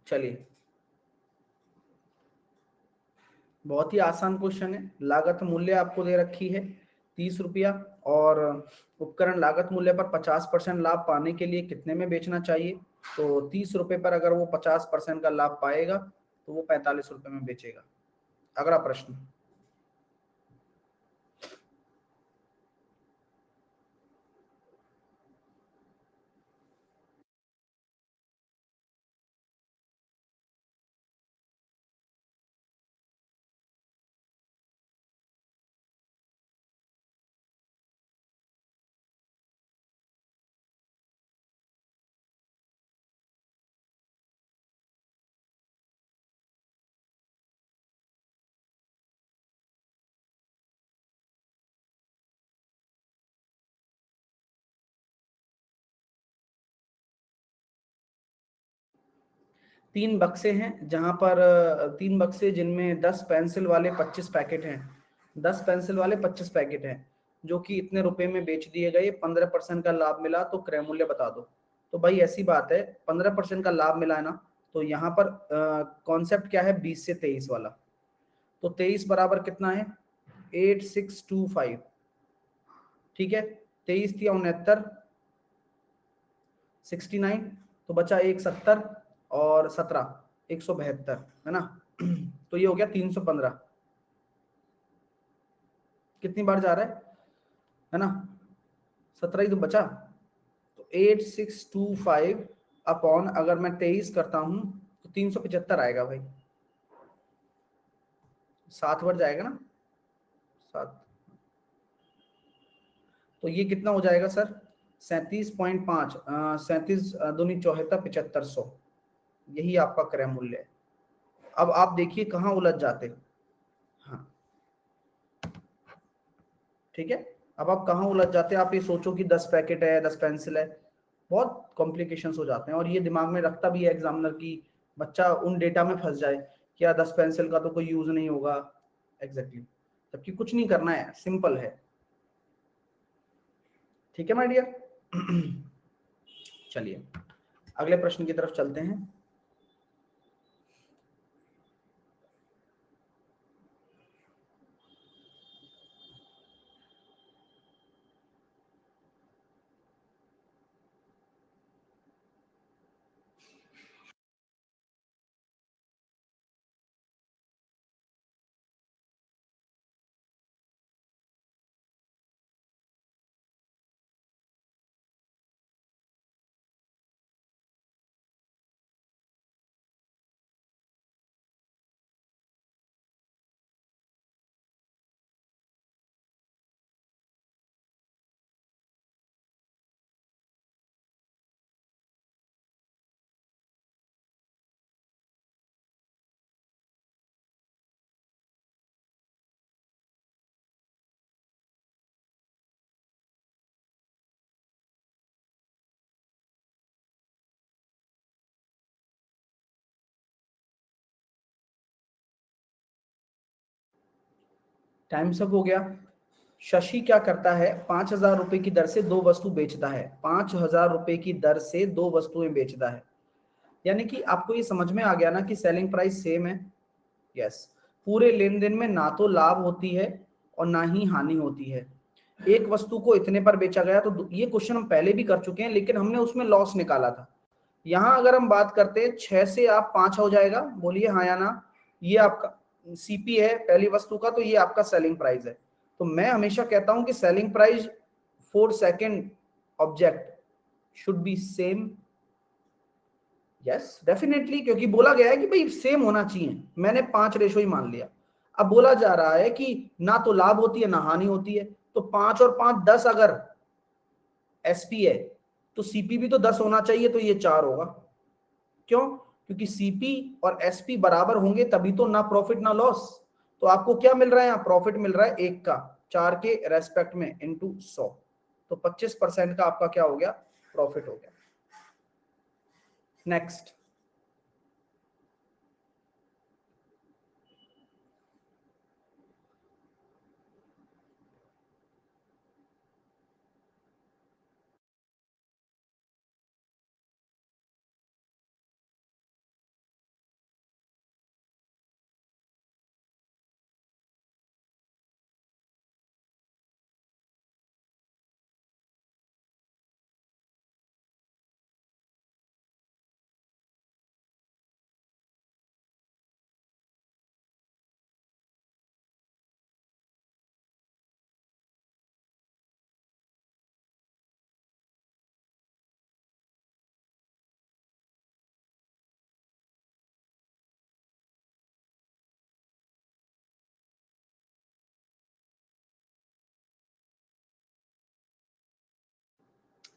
चलिए, बहुत ही आसान क्वेश्चन है। लागत मूल्य आपको दे रखी है 30 रुपया, और उपकरण लागत मूल्य पर 50% लाभ पाने के लिए कितने में बेचना चाहिए। तो 30 रुपए पर अगर वो 50% का लाभ पाएगा तो वो 45 रुपए में बेचेगा। अगला प्रश्न। तीन बक्से हैं, जहां पर तीन बक्से जिनमें 10 पेंसिल वाले 25 पैकेट हैं। 10 पेंसिल वाले 25 पैकेट हैं, जो कि इतने रुपए में बेच दिए गए। 15% का लाभ मिला, तो क्रय मूल्य बता दो। तो भाई ऐसी बात है, 15% का लाभ मिला है ना, तो यहाँ पर कॉन्सेप्ट क्या है, 20 से 23 वाला। तो 23 बराबर कितना है, 8625। ठीक है, 23 थी 69, 69, तो बचा 170 और 17, 172 है ना। तो ये हो गया 315। कितनी बार जा रहा है ना, 17 ही तो बचा। तो 8625 अपॉन, अगर मैं 23 करता हूं तो 375 आएगा भाई। 7 बार जाएगा ना, 7। तो ये कितना हो जाएगा सर, 37.5, 37 दूनी 74, 7500। यही आपका क्रय मूल्य है। अब आप देखिए कहाँ उलझ जाते। हाँ, ठीक है। अब आप कहाँ उलझ जाते हैं, आप ये सोचो कि 10 पैकेट है, 10 पेंसिल है, बहुत कॉम्प्लिकेशंस हो जाते हैं। और ये दिमाग में रखता भी है एग्जामिनर की बच्चा उन डेटा में फंस जाए, क्या 10 पेंसिल का तो कोई यूज नहीं होगा। एग्जैक्टली, जबकि कुछ नहीं करना है, सिंपल है। ठीक है माय डियर। चलिए अगले प्रश्न की तरफ चलते हैं। टाइम सब हो गया। शशि क्या करता है, 5,000 रुपए की दर से दो वस्तु बेचता है। 5,000 रुपए की दर से दो वस्तुएं बेचता है। यानी कि आपको ये समझ में आ गया ना कि सेलिंग प्राइस सेम है। यस, पूरे लेन देन में ना तो लाभ होती है और ना ही हानि होती है। एक वस्तु को इतने पर बेचा गया, तो ये क्वेश्चन हम पहले भी कर चुके हैं, लेकिन हमने उसमें लॉस निकाला था। यहां अगर हम बात करते हैं 6 से आप 5 हो जाएगा, बोलिए हाँ या ना। ये आपका सीपी है पहली वस्तु का, तो ये आपका सेलिंग प्राइस है। तो मैं हमेशा कहता हूं कि selling price for second object should be same. Yes definitely, क्योंकि बोला गया है कि भाई सेम होना चाहिए। मैंने 5 रेशो ही मान लिया। अब बोला जा रहा है कि ना तो लाभ होती है ना हानि होती है, तो 5 और 5 10 अगर एसपी है, तो सीपी भी तो 10 होना चाहिए, तो ये 4 होगा। क्यों, क्योंकि सीपी और एसपी बराबर होंगे तभी तो, ना प्रॉफिट ना लॉस। तो आपको क्या मिल रहा है, यहाँ प्रॉफिट मिल रहा है 1 का 4 के रेस्पेक्ट में इंटू 100। तो 25% का आपका क्या हो गया, प्रॉफिट हो गया। नेक्स्ट।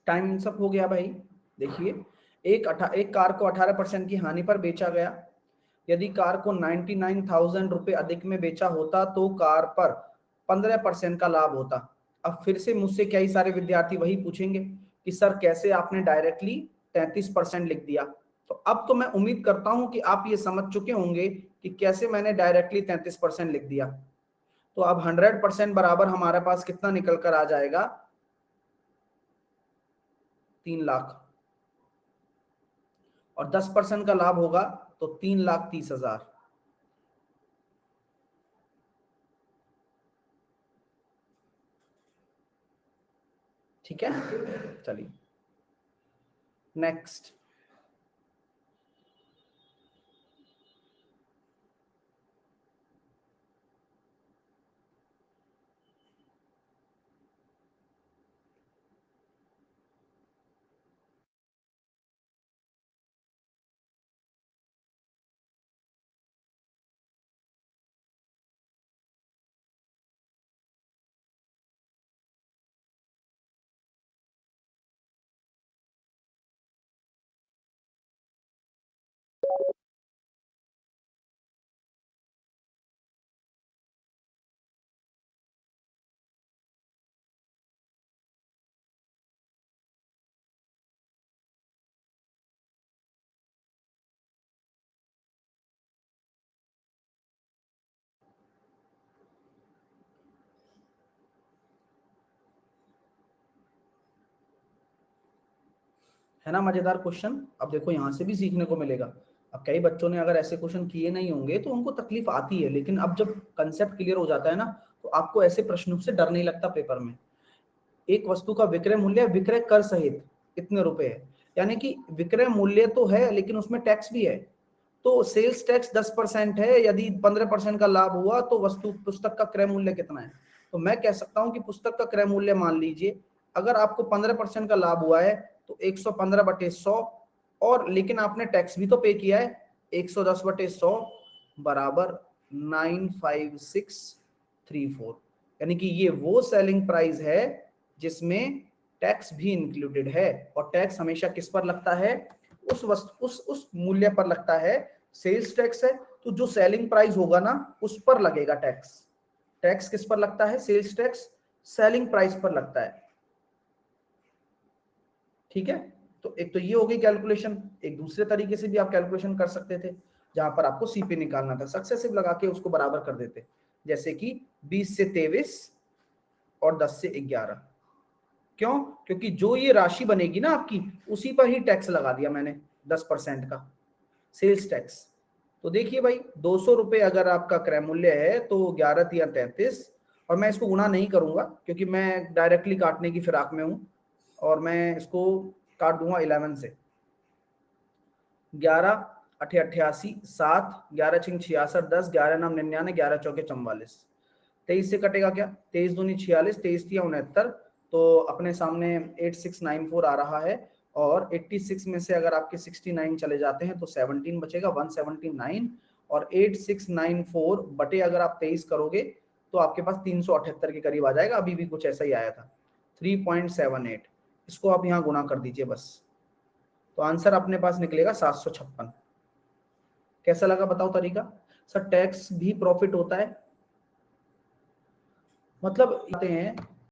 टाइम इन सब हो गया भाई। देखिए एक कार को 18% की हानि पर बेचा गया। यदि कार को 99,000 रुपए अधिक में बेचा होता तो कार पर 15% का लाभ होता। अब फिर से मुझसे कई सारे विद्यार्थी वही पूछेंगे कि सर कैसे आपने डायरेक्टली 33% लिख दिया। तो अब तो मैं उम्मीद करता हूं कि आप ये समझ चुके होंगे कि कैसे मैंने डायरेक्टली 33% लिख दिया। तो अब 100% बराबर हमारे पास कितना निकल कर आ जाएगा, 3 लाख, और 10% का लाभ होगा तो 3,30,000। ठीक है, चलिए नेक्स्ट। है ना मजेदार क्वेश्चन। अब देखो यहां से भी सीखने को मिलेगा। अब कई बच्चों ने अगर ऐसे क्वेश्चन किए नहीं होंगे तो उनको तकलीफ आती है, लेकिन अब जब कंसेप्ट क्लियर हो जाता है ना तो आपको ऐसे प्रश्नों से डर नहीं लगता पेपर में। एक वस्तु का विक्रय मूल्य विक्रय कर सहित इतने रुपए है, यानी कि विक्रय मूल्य तो है लेकिन उसमें टैक्स भी है। तो सेल्स टैक्स 10% है, यदि 15% का लाभ हुआ तो वस्तु पुस्तक का क्रय मूल्य कितना है। तो मैं कह सकता हूं कि पुस्तक का क्रय मूल्य मान लीजिए अगर आपको 15% का लाभ हुआ है तो 115/100, और लेकिन आपने टैक्स भी तो पे किया है 110/100 बराबर 95634। यानी कि ये वो सेलिंग प्राइस है जिसमें टैक्स भी इंक्लूडेड है। और टैक्स हमेशा किस पर लगता है, उस वस्तु उस मूल्य पर लगता है। सेल्स टैक्स है तो जो सेलिंग प्राइस होगा ना उस पर लगेगा टैक्स। टैक्स किस पर लगता है, सेल्स टैक्स सेलिंग प्राइस पर लगता है। ठीक है, तो एक तो ये हो गई कैलकुलेशन। एक दूसरे तरीके से भी आप कैलकुलेशन कर सकते थे जहां पर आपको सीपी निकालना था, सक्सेसिव लगा के उसको बराबर कर देते, जैसे कि 20 से 23 और 10 से 11। क्यों, क्योंकि जो ये राशि बनेगी ना आपकी उसी पर ही टैक्स लगा दिया मैंने 10% का सेल्स टैक्स। तो देखिए भाई 200 रुपए अगर आपका क्रय मूल्य है तो 11 या 33, और मैं इसको गुणा नहीं करूंगा क्योंकि मैं डायरेक्टली काटने की फिराक में हूं, और मैं इसको काट दूंगा 11 से। 11 अठे 88, 7, 11 छिंग 66, 10, 11 नाम 99, 11 चौके 44। 23 से कटेगा क्या, 23 दूनी 46, 23 तिया 69, तो अपने सामने 8694 आ रहा है। और 86 में से अगर आपके 69 चले जाते हैं तो 17 बचेगा, 179। और 8694 बटे अगर आप 23 करोगे तो आपके पास 378 के करीब आ जाएगा। अभी भी कुछ ऐसा ही आया था 3.78। इसको आप यहाँ गुणा कर दीजिए बस, तो आंसर अपने पास निकलेगा 756। कैसा लगा बताओ तरीका। सर टैक्स भी प्रॉफिट होता है, मतलब आते हैं